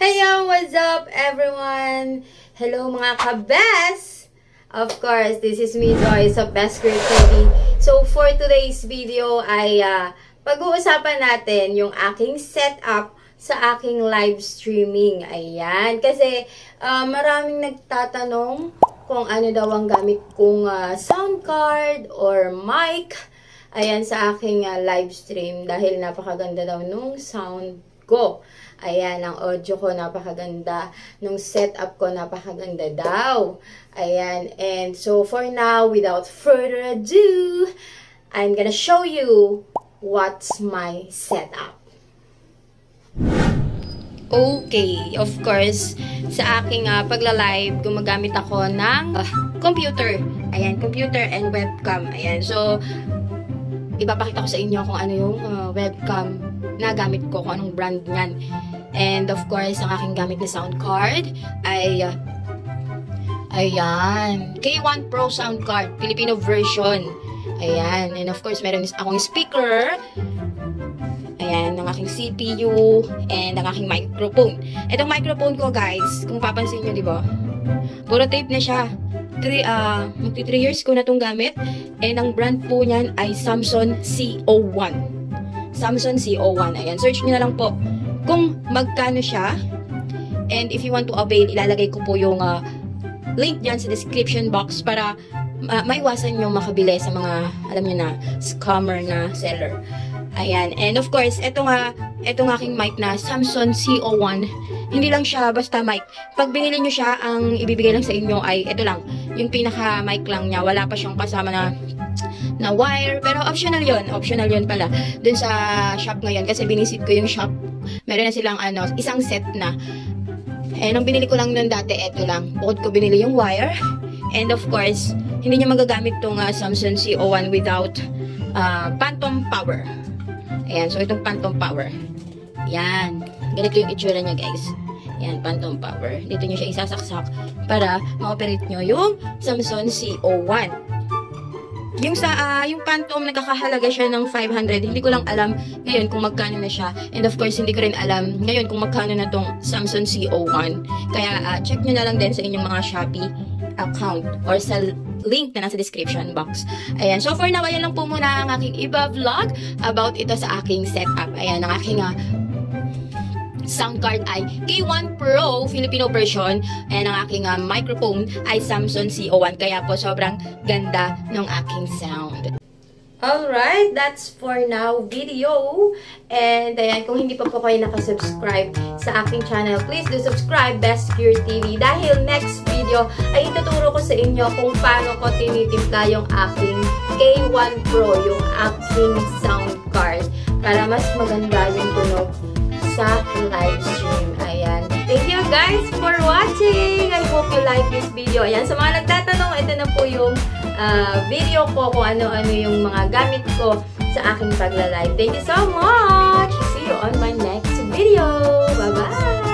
Heyo! What's up, everyone? Hello, mga kabes! Of course, this is me, Joyce of Best Creativity. So, for today's video ay pag-uusapan natin yung aking setup sa aking live streaming. Ayan. Kasi, maraming nagtatanong kung ano daw ang gamit kong sound card or mic. Ayan, sa aking live stream. Dahil napakaganda daw nung sound ko. Ayan, ang audio ko napakaganda. Nung setup ko napakaganda daw. Ayan, and so for now, without further ado, I'm gonna show you what's my setup. Okay, of course, sa aking pagla-live, gumagamit ako ng computer. Ayan, computer and webcam. Ayan, so, ipapakita ko sa inyo kung ano yung webcam na gamit ko, kung anong brand niyan. And of course, ang aking gamit na sound card ay ayan, K1 Pro sound card, Filipino version. Ayan, and of course, meron akong speaker. Ayan, ang aking CPU and ang aking microphone. Itong microphone ko, guys, kung papansin nyo, di ba? Puro tape na siya. Magti 3 years ko na itong gamit. And ang brand po niyan ay Samson CO1. Samson CO1. Ayan, search nyo na lang po kung magkano siya. And if you want to avail, ilalagay ko po yung link dyan sa description box para maiwasan nyo makabili sa mga, alam nyo na, scammer na seller. Ayan, and of course, etong aking mic na Samson CO1, hindi lang siya basta mic. Pag binili nyo siya, ang ibibigay lang sa inyo ay ito lang, yung pinaka mic lang niya. Wala pa siyang kasama na wire, pero optional yun pala dun sa shop ngayon, kasi binisit ko yung shop, meron na silang isang set na, and ang binili ko lang nun dati, eto lang, bukod ko binili yung wire, and of course, hindi niya magagamit tong Samson CO1 without phantom power. Ayan, so itong phantom power, yan, ganito yung itsura niya, guys. Yan, phantom power, dito nyo siya isasaksak para ma-operate nyo yung Samson CO1. Yung Phantom, nagkakahalaga siya ng 500. Hindi ko lang alam ngayon kung magkano na siya. And of course, hindi ko rin alam ngayon kung magkano na tong Samson CO1. Kaya, check nyo na lang din sa inyong mga Shopee account or sa link na nasa description box. Ayan. So, for now, ayan lang po muna ang aking iba-vlog about ito sa aking setup. Ayan, ang aking sound card ay K1 Pro Filipino version, and ang aking microphone ay Samson CO1, kaya po sobrang ganda ng aking sound. Alright, that's for now video. And ayan, kung hindi pa po kayo nakasubscribe sa aking channel, please do subscribe, Best Cure TV, dahil next video ay ituturo ko sa inyo kung paano ko tinitimpla yung aking K1 Pro, yung aking sound card, para mas maganda yung tunog sa live stream. Ayan. Thank you guys for watching. I hope you like this video. Ayan. Sa mga nagtatanong, ito na po yung video ko kung ano-ano yung mga gamit ko sa aking pagla-live. Thank you so much. See you on my next video. Bye-bye.